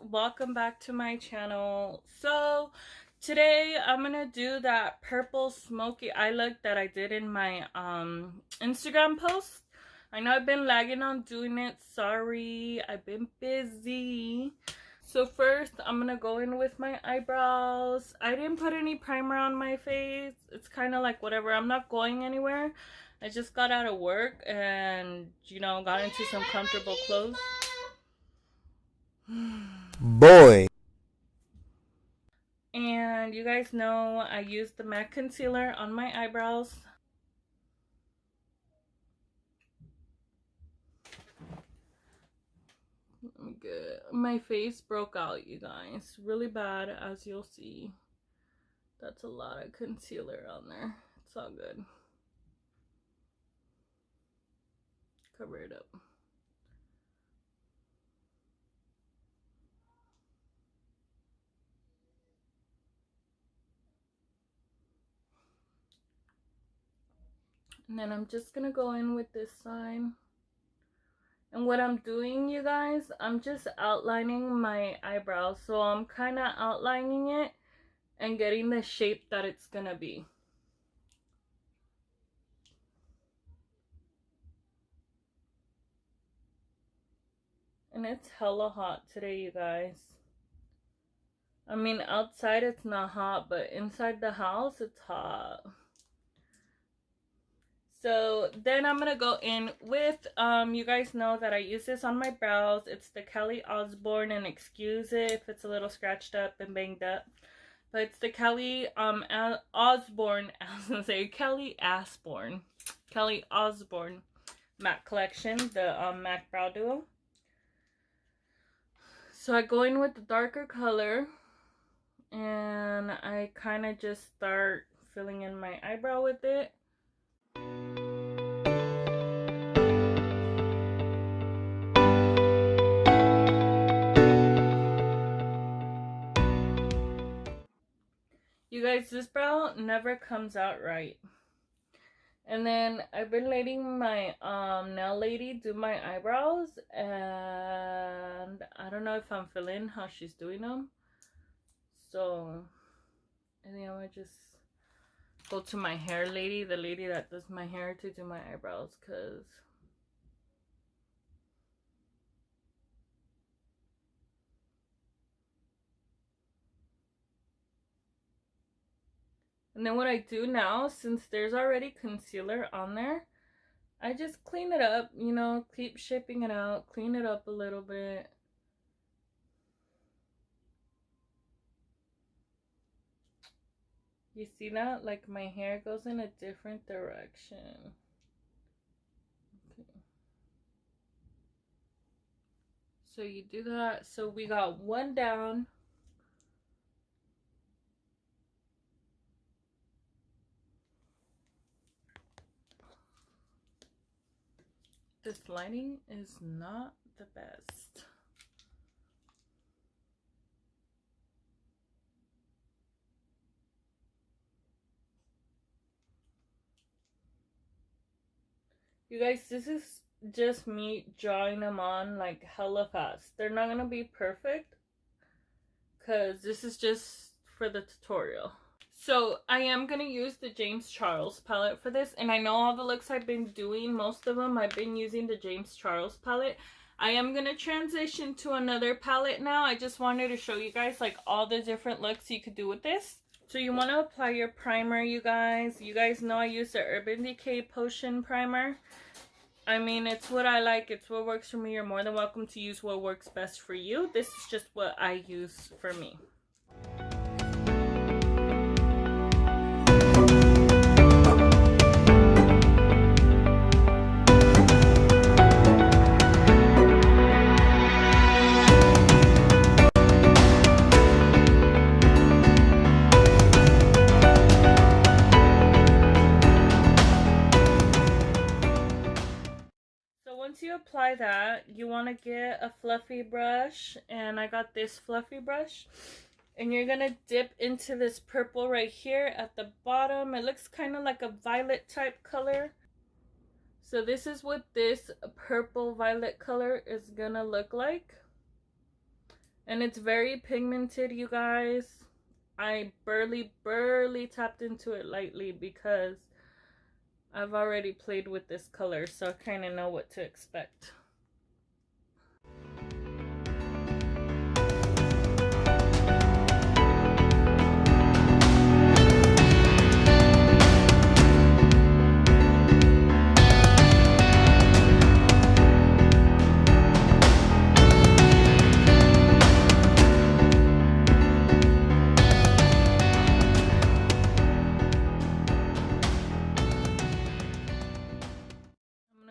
welcome back to my channel. So today I'm gonna do that purple smoky eye look that I did in my Instagram post. I know I've been lagging on doing it, sorry, I've been busy. So first I'm gonna go in with my eyebrows. I didn't put any primer on my face. It's kind of like whatever, I'm not going anywhere. I just got out of work and got into some comfortable clothes. Boy. And you guys know I used the MAC concealer on my eyebrows. Let me get my face broke out, you guys, really bad, as you'll see. That's a lot of concealer on there. It's all good. Cover it up. And then I'm just gonna go in with this side. And what I'm doing, you guys, I'm just outlining my eyebrows. So I'm kind of outlining it and getting the shape that it's gonna be. And it's hella hot today, you guys. I mean, outside it's not hot, but inside the house it's hot. So then I'm gonna go in with you guys know that I use this on my brows. It's the Kelly Osbourne, and excuse it if it's a little scratched up and banged up, but it's the Kelly Osbourne, I was gonna say Kelly Osbourne MAC collection, the MAC brow duo. So I go in with the darker color and I kind of just start filling in my eyebrow with it. You guys, this brow never comes out right. And then I've been letting my nail lady do my eyebrows, and I don't know if I'm feeling how she's doing them. So I think I'm gonna just go to my hair lady, the lady that does my hair, to do my eyebrows, cause and then what I do now, since there's already concealer on there, I just clean it up, keep shaping it out, clean it up a little bit. You see that? Like my hair goes in a different direction. Okay. So you do that. So we got one down. This lighting is not the best. You guys, this is just me drawing them on like hella fast. They're not gonna be perfect because this is just for the tutorial. So I am gonna use the James Charles palette for this, and I know all the looks I've been doing, most of them I've been using the James Charles palette. I am gonna transition to another palette now. I just wanted to show you guys like all the different looks you could do with this. So you want to apply your primer, you guys. You guys know I use the Urban Decay Potion Primer. I mean, it's what I like. It's what works for me. You're more than welcome to use what works best for you. This is just what I use for me. Once you apply that, you want to get a fluffy brush, and I got this fluffy brush, and you're gonna dip into this purple right here at the bottom. It looks kind of like a violet type color. So this is what this purple violet color is gonna look like. And it's very pigmented, you guys. I barely tapped into it lightly because I've already played with this color, so I kind of know what to expect.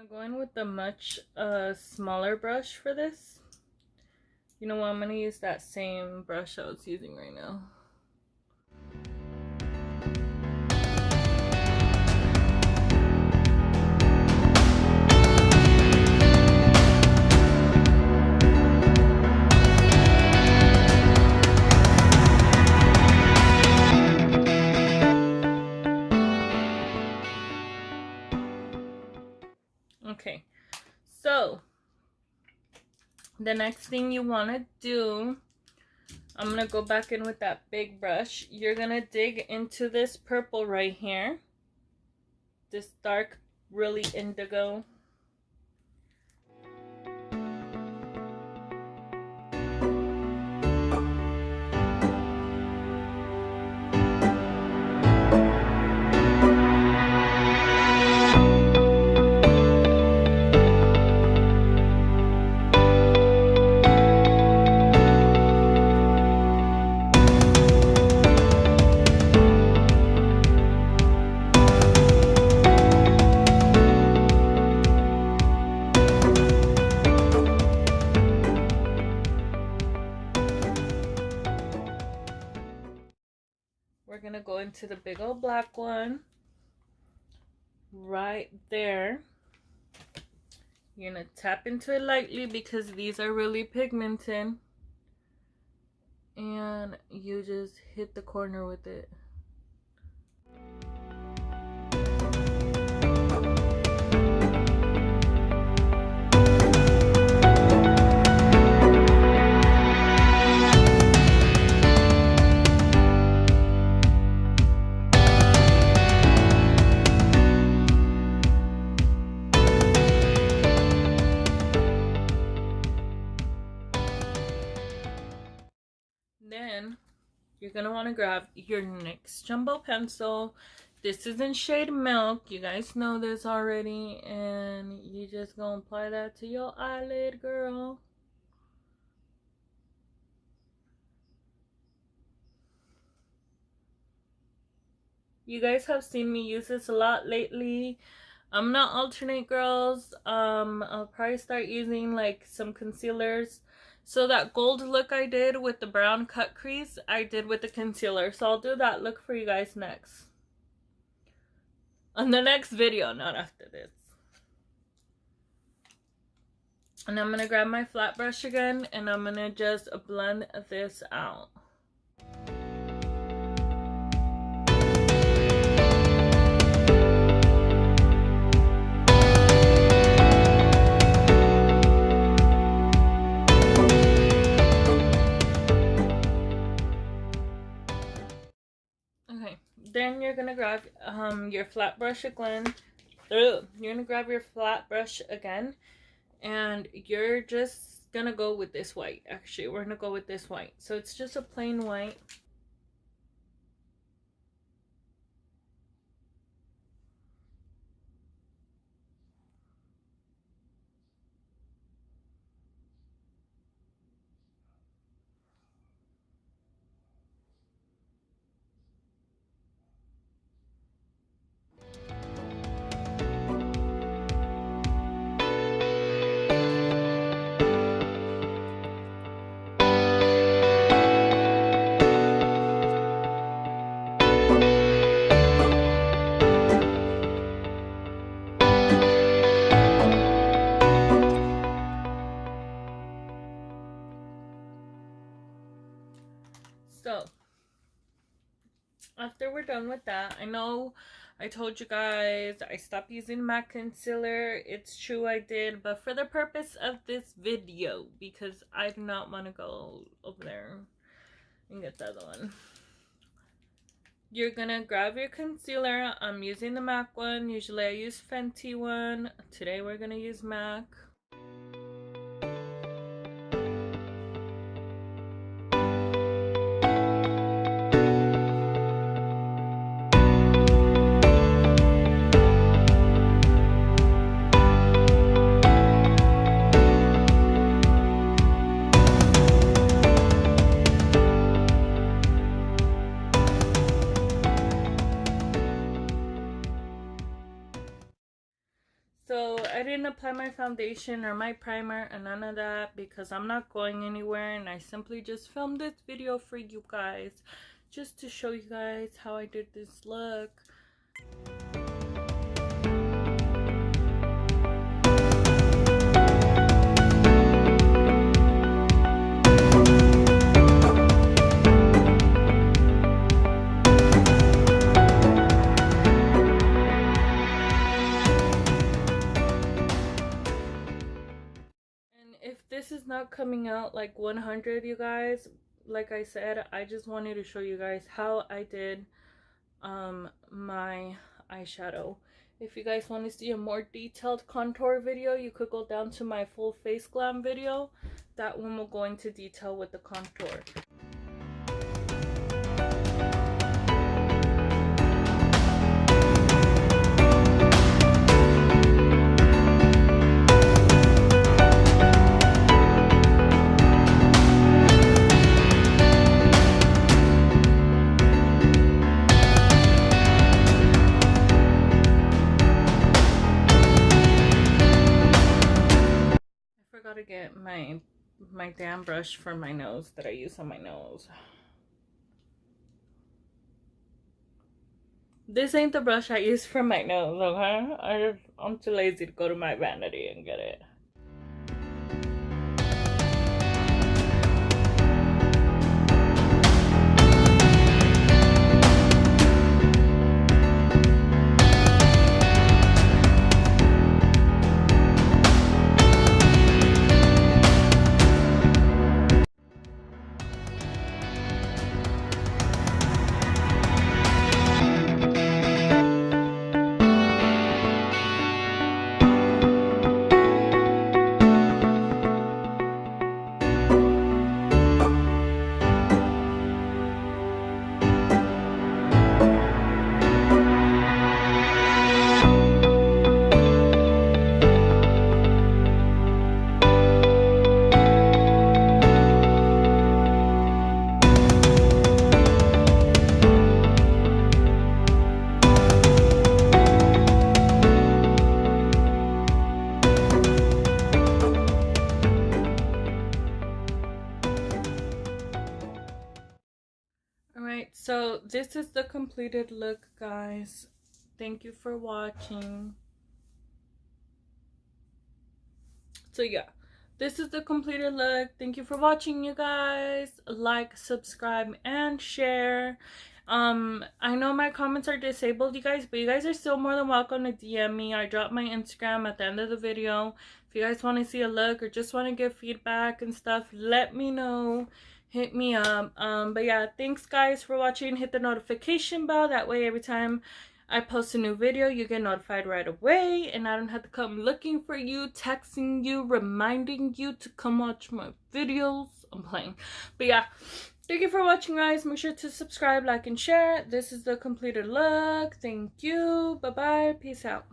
Go in with a much smaller brush for this. You know what, I'm gonna use that same brush I was using right now. Okay, so the next thing you want to do, I'm going to go back in with that big brush. You're going to dig into this purple right here. This dark, really indigo. We're going to go into the big old black one right there. You're going to tap into it lightly because these are really pigmented. And you just hit the corner with it. Then you're gonna want to grab your NYX jumbo pencil. This is in shade Milk. You guys know this already, and you just gonna apply that to your eyelid, girl. You guys have seen me use this a lot lately. I'm not alternate, girls. I'll probably start using like some concealers. So that gold look I did with the brown cut crease, I did with the concealer. So I'll do that look for you guys next. On the next video, not after this. And I'm going to grab my flat brush again, and I'm going to just blend this out. Then you're gonna grab your flat brush again. You're gonna grab your flat brush again, and you're just gonna go with this white. Actually, we're gonna go with this white. So it's just a plain white. So after we're done with that, I know I told you guys I stopped using MAC concealer. It's true I did, but for the purpose of this video, because I do not want to go over there and get the other one. You're gonna grab your concealer. I'm using the MAC one. Usually I use Fenty one. Today we're gonna use MAC. So I didn't apply my foundation or my primer and none of that because I'm not going anywhere, and I simply just filmed this video for you guys just to show you guys how I did this look. If this is not coming out like 100, you guys, like I said, I just wanted to show you guys how I did my eyeshadow. If you guys want to see a more detailed contour video, you could go down to my full face glam video. That one will go into detail with the contour. To get my damn brush for my nose that I use on my nose. This ain't the brush I use for my nose, okay? I'm too lazy to go to my vanity and get it. So this is the completed look, guys. Thank you for watching. So yeah, this is the completed look. Thank you for watching, you guys. Like, subscribe, and share. I know my comments are disabled, you guys, but you guys are still more than welcome to DM me. I drop my Instagram at the end of the video. If you guys want to see a look or just want to give feedback and stuff, let me know. Hit me up. But yeah, thanks guys for watching. Hit the notification bell, that way every time I post a new video you get notified right away, and I don't have to come looking for you, texting you, reminding you to come watch my videos. I'm playing. But yeah, thank you for watching, guys. Make sure to subscribe, like, and share. This is the completed look. Thank you. Bye bye. Peace out.